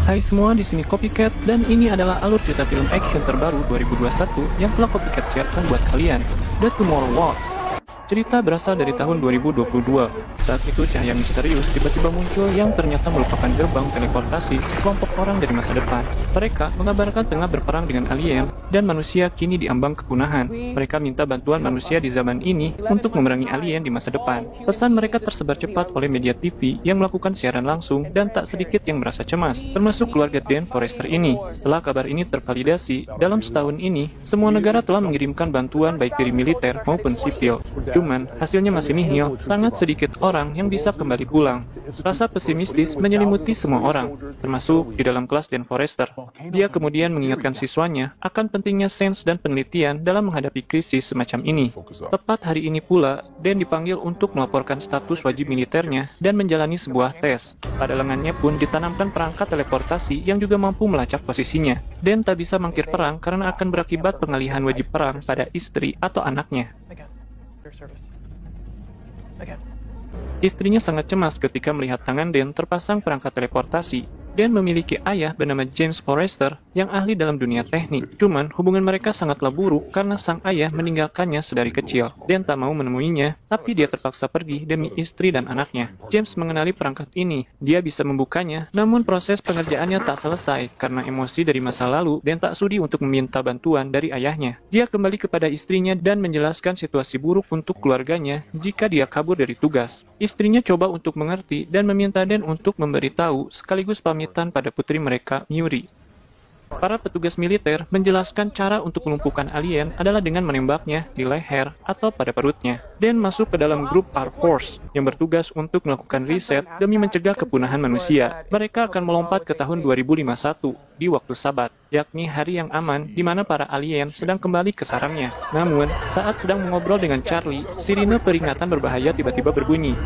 Hai semua, di sini Copycat dan ini adalah alur cerita film action terbaru 2021 yang telah Copycat siapkan buat kalian, The Tomorrow War. Cerita berasal dari tahun 2022. Saat itu cahaya misterius tiba-tiba muncul yang ternyata merupakan gerbang teleportasi sekelompok orang dari masa depan. Mereka mengabarkan tengah berperang dengan alien dan manusia kini diambang kepunahan. Mereka minta bantuan manusia di zaman ini untuk memerangi alien di masa depan. Pesan mereka tersebar cepat oleh media TV yang melakukan siaran langsung dan tak sedikit yang merasa cemas, termasuk keluarga Dan Forrester ini. Setelah kabar ini tervalidasi, dalam setahun ini, semua negara telah mengirimkan bantuan baik dari militer maupun sipil. Cuman, hasilnya masih nihil, sangat sedikit orang yang bisa kembali pulang. Rasa pesimistis menyelimuti semua orang, termasuk di dalam kelas Dan Forrester. Dia kemudian mengingatkan siswanya akan pentingnya sains dan penelitian dalam menghadapi krisis semacam ini. Tepat hari ini pula, Dan dipanggil untuk melaporkan status wajib militernya dan menjalani sebuah tes. Pada lengannya pun ditanamkan perangkat teleportasi yang juga mampu melacak posisinya. Dan tak bisa mangkir perang karena akan berakibat pengalihan wajib perang pada istri atau anaknya. Istrinya sangat cemas ketika melihat tangan Dan terpasang perangkat teleportasi. Dan memiliki ayah bernama James Forrester yang ahli dalam dunia teknik. Cuman hubungan mereka sangatlah buruk karena sang ayah meninggalkannya sedari kecil. Dan tak mau menemuinya, tapi dia terpaksa pergi demi istri dan anaknya. James mengenali perangkat ini. Dia bisa membukanya, namun proses pengerjaannya tak selesai karena emosi dari masa lalu dan tak sudi untuk meminta bantuan dari ayahnya. Dia kembali kepada istrinya dan menjelaskan situasi buruk untuk keluarganya jika dia kabur dari tugas. Istrinya coba untuk mengerti dan meminta Dan untuk memberitahu sekaligus pamitan pada putri mereka, Muri. Para petugas militer menjelaskan cara untuk melumpuhkan alien adalah dengan menembaknya di leher atau pada perutnya. Dan masuk ke dalam grup Air Force yang bertugas untuk melakukan riset demi mencegah kepunahan manusia. Mereka akan melompat ke tahun 2051 di waktu Sabat, yakni hari yang aman di mana para alien sedang kembali ke sarangnya. Namun, saat sedang mengobrol dengan Charlie, sirine peringatan berbahaya tiba-tiba berbunyi.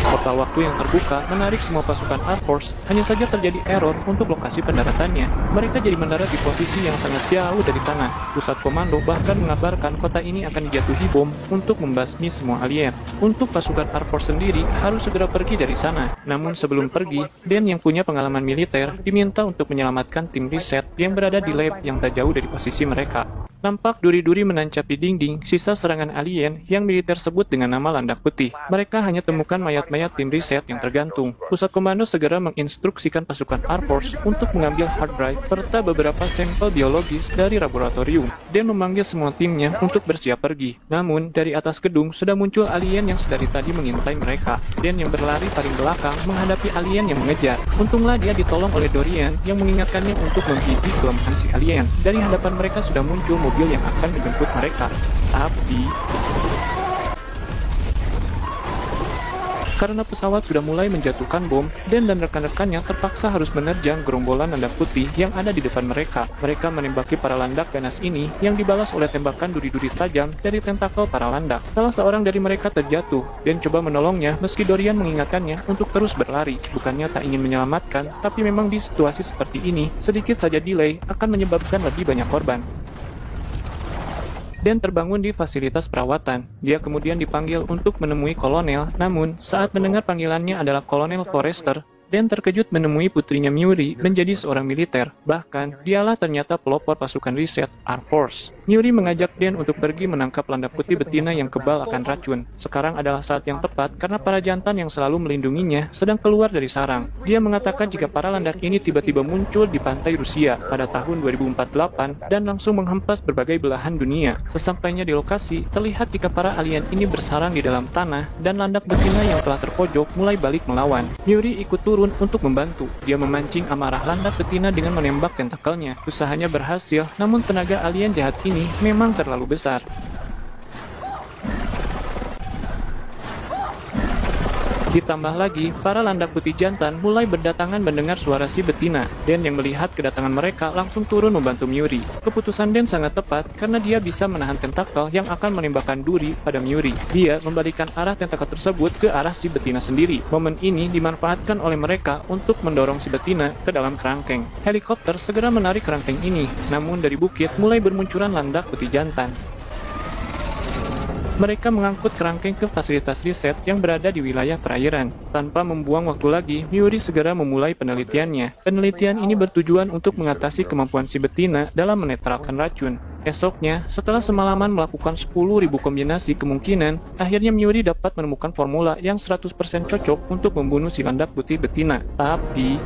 Portal waktu yang terbuka menarik semua pasukan Air Force, hanya saja terjadi error untuk lokasi pendaratannya. Mereka jadi mendarat di posisi yang sangat jauh dari tanah. Pusat komando bahkan mengabarkan kota ini akan dijatuhi bom untuk membasmi semua alien. Untuk pasukan Air Force sendiri harus segera pergi dari sana. Namun sebelum pergi, Dan yang punya pengalaman militer diminta untuk menyelamatkan tim riset yang berada di lab yang tak jauh dari posisi mereka. Nampak duri-duri menancap di dinding sisa serangan alien yang militer sebut dengan nama landak putih. Mereka hanya temukan mayat-mayat tim riset yang tergantung. Pusat komando segera menginstruksikan pasukan Air Force untuk mengambil hard drive serta beberapa sampel biologis dari laboratorium dan memanggil semua timnya untuk bersiap pergi. Namun, dari atas gedung sudah muncul alien yang sedari tadi mengintai mereka. Dan yang berlari paling belakang menghadapi alien yang mengejar. Untunglah dia ditolong oleh Dorian yang mengingatkannya untuk menghidupi kelemahan si alien. Dari hadapan mereka sudah muncul mobil yang akan menjemput mereka. Tapi karena pesawat sudah mulai menjatuhkan bom, Dan dan rekan-rekannya terpaksa harus menerjang gerombolan landak putih yang ada di depan mereka. Mereka menembaki para landak ganas ini yang dibalas oleh tembakan duri-duri tajam dari tentakel para landak. Salah seorang dari mereka terjatuh dan coba menolongnya meski Dorian mengingatkannya untuk terus berlari. Bukannya tak ingin menyelamatkan, tapi memang di situasi seperti ini, sedikit saja delay akan menyebabkan lebih banyak korban. Dan terbangun di fasilitas perawatan. Dia kemudian dipanggil untuk menemui kolonel, namun saat mendengar panggilannya adalah Kolonel Forrester, Dan terkejut menemui putrinya Muri menjadi seorang militer. Bahkan, dialah ternyata pelopor pasukan riset Air Force. Muri mengajak Dan untuk pergi menangkap landak putih betina yang kebal akan racun. Sekarang adalah saat yang tepat karena para jantan yang selalu melindunginya sedang keluar dari sarang. Dia mengatakan jika para landak ini tiba-tiba muncul di pantai Rusia pada tahun 2048 dan langsung menghempas berbagai belahan dunia. Sesampainya di lokasi, terlihat jika para alien ini bersarang di dalam tanah dan landak betina yang telah terpojok mulai balik melawan. Muri ikut turun untuk membantu. Dia memancing amarah landak betina dengan menembak tentakelnya. Usahanya berhasil, namun tenaga alien jahat ini memang terlalu besar. Ditambah lagi, para landak putih jantan mulai berdatangan mendengar suara si betina. Dan yang melihat kedatangan mereka langsung turun membantu Muri. Keputusan Dan sangat tepat karena dia bisa menahan tentakel yang akan menembakkan duri pada Muri. Dia membalikan arah tentakel tersebut ke arah si betina sendiri. Momen ini dimanfaatkan oleh mereka untuk mendorong si betina ke dalam kerangkeng. Helikopter segera menarik kerangkeng ini, namun dari bukit mulai bermunculan landak putih jantan. Mereka mengangkut kerangkeng ke fasilitas riset yang berada di wilayah perairan. Tanpa membuang waktu lagi, Myuri segera memulai penelitiannya. Penelitian ini bertujuan untuk mengatasi kemampuan si betina dalam menetralkan racun. Esoknya, setelah semalaman melakukan 10.000 kombinasi kemungkinan, akhirnya Myuri dapat menemukan formula yang 100% cocok untuk membunuh si landak putih betina. Tapi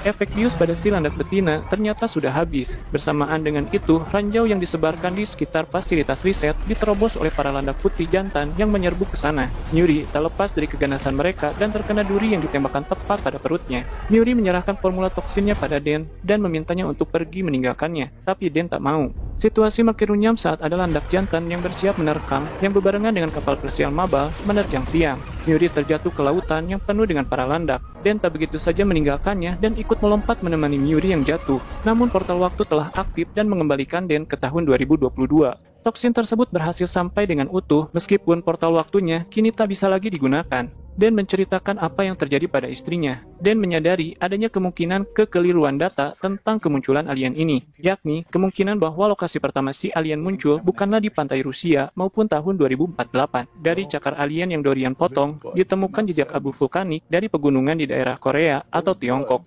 efek bius pada si landak betina ternyata sudah habis. Bersamaan dengan itu, ranjau yang disebarkan di sekitar fasilitas riset diterobos oleh para landak putih jantan yang menyerbu ke sana. Myuri tak lepas dari keganasan mereka dan terkena duri yang ditembakkan tepat pada perutnya. Myuri menyerahkan formula toksinnya pada Den dan memintanya untuk pergi meninggalkannya, tapi Den tak mau. Situasi makin runyam saat ada landak jantan yang bersiap menerkam yang berbarengan dengan kapal persial Mabal menerjang tiang. Myuri terjatuh ke lautan yang penuh dengan para landak. Den tak begitu saja meninggalkannya dan ikut melompat menemani Myuri yang jatuh. Namun portal waktu telah aktif dan mengembalikan Den ke tahun 2022. Toksin tersebut berhasil sampai dengan utuh meskipun portal waktunya kini tak bisa lagi digunakan. Den menceritakan apa yang terjadi pada istrinya. Den menyadari adanya kemungkinan kekeliruan data tentang kemunculan alien ini, yakni kemungkinan bahwa lokasi pertama si alien muncul bukanlah di pantai Rusia maupun tahun 2048. Dari cakar alien yang Dorian potong, ditemukan jejak abu vulkanik dari pegunungan di daerah Korea atau Tiongkok.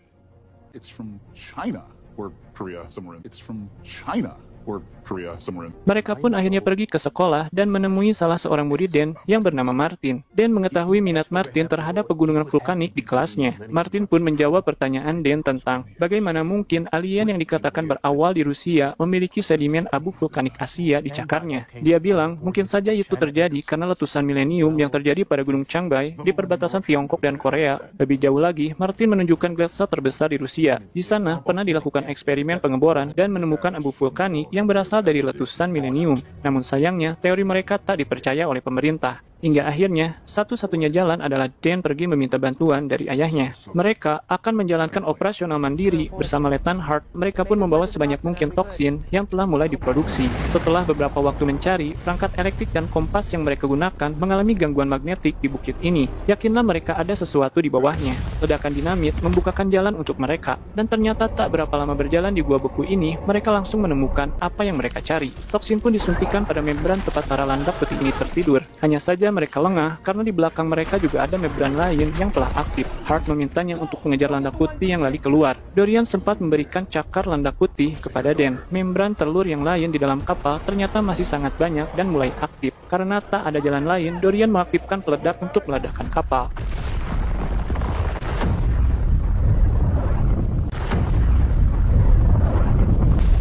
It's from China or Korea somewhere. It's from China or Korea somewhere. Mereka pun akhirnya pergi ke sekolah dan menemui salah seorang murid Den yang bernama Martin. Den mengetahui minat Martin terhadap pegunungan vulkanik di kelasnya. Martin pun menjawab pertanyaan Den tentang bagaimana mungkin alien yang dikatakan berawal di Rusia memiliki sedimen abu vulkanik Asia di cakarnya. Dia bilang mungkin saja itu terjadi karena letusan milenium yang terjadi pada Gunung Changbai di perbatasan Tiongkok dan Korea. Lebih jauh lagi, Martin menunjukkan gletser terbesar di Rusia. Di sana pernah dilakukan eksperimen pengeboran dan menemukan abu vulkanik yang berasal dari letusan milenium. Namun sayangnya, teori mereka tak dipercaya oleh pemerintah. Hingga akhirnya, satu-satunya jalan adalah Den pergi meminta bantuan dari ayahnya. Mereka akan menjalankan operasional mandiri bersama Letnan Hart. Mereka pun membawa sebanyak mungkin toksin yang telah mulai diproduksi. Setelah beberapa waktu mencari, perangkat elektrik dan kompas yang mereka gunakan mengalami gangguan magnetik di bukit ini. Yakinlah mereka ada sesuatu di bawahnya. Ledakan dinamit membukakan jalan untuk mereka. Dan ternyata tak berapa lama berjalan di gua beku ini, mereka langsung menemukan apa yang mereka cari. Toksin pun disuntikan pada membran tempat para landak putih ini tertidur. Hanya saja mereka lengah karena di belakang mereka juga ada membran lain yang telah aktif. Hart memintanya untuk mengejar landak putih yang lari keluar. Dorian sempat memberikan cakar landak putih kepada Den. Membran telur yang lain di dalam kapal ternyata masih sangat banyak dan mulai aktif. Karena tak ada jalan lain, Dorian mengaktifkan peledak untuk meledakkan kapal.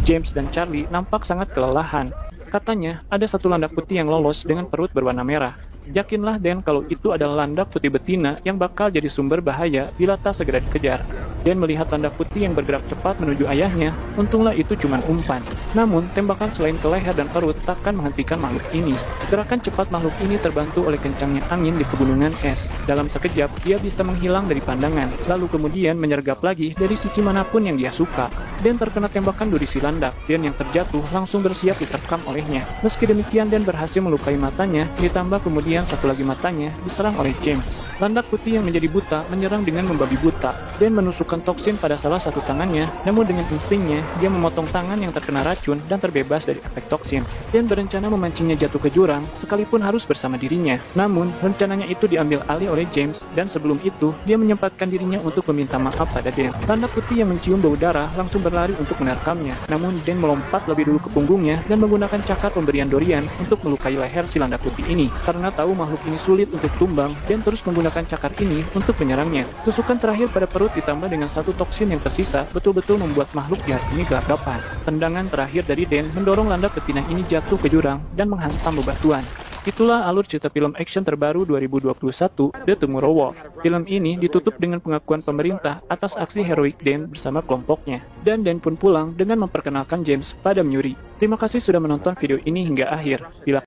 James dan Charlie nampak sangat kelelahan. Katanya, ada satu landak putih yang lolos dengan perut berwarna merah. Yakinlah Den kalau itu adalah landak putih betina yang bakal jadi sumber bahaya bila tak segera dikejar. Den melihat landak putih yang bergerak cepat menuju ayahnya, untunglah itu cuma umpan. Namun, tembakan selain ke leher dan perut takkan menghentikan makhluk ini. Gerakan cepat makhluk ini terbantu oleh kencangnya angin di pegunungan es. Dalam sekejap, dia bisa menghilang dari pandangan, lalu kemudian menyergap lagi dari sisi manapun yang dia suka. Den terkena tembakan duri si landak. Den yang terjatuh langsung bersiap diterkam olehnya. Meski demikian, Den berhasil melukai matanya, ditambah kemudian satu lagi matanya diserang oleh James. Landak putih yang menjadi buta menyerang dengan membabi buta. Den menusukkan toksin pada salah satu tangannya, namun dengan instingnya, dia memotong tangan yang terkena racun dan terbebas dari efek toksin. Den berencana memancingnya jatuh ke jurang, sekalipun harus bersama dirinya. Namun, rencananya itu diambil alih oleh James, dan sebelum itu, dia menyempatkan dirinya untuk meminta maaf pada Den. Landak putih yang mencium bau darah langsung berlari untuk menerkamnya. Namun, Den melompat lebih dulu ke punggungnya dan menggunakan cakar pemberian Dorian untuk melukai leher si landak putih ini. Karena tahu makhluk ini sulit untuk tumbang, Den terus menggunakan cakar ini untuk menyerangnya. Tusukan terakhir pada perut ditambah dengan satu toksin yang tersisa betul-betul membuat makhluk jahat ini gelagapan. Tendangan terakhir dari Den mendorong landak betina ini jatuh ke jurang dan menghantam bebatuan. Itulah alur cerita film action terbaru 2021, The Tomorrow War. Film ini ditutup dengan pengakuan pemerintah atas aksi heroik Den bersama kelompoknya. Dan Den pun pulang dengan memperkenalkan James pada Myuri. Terima kasih sudah menonton video ini hingga akhir. Bila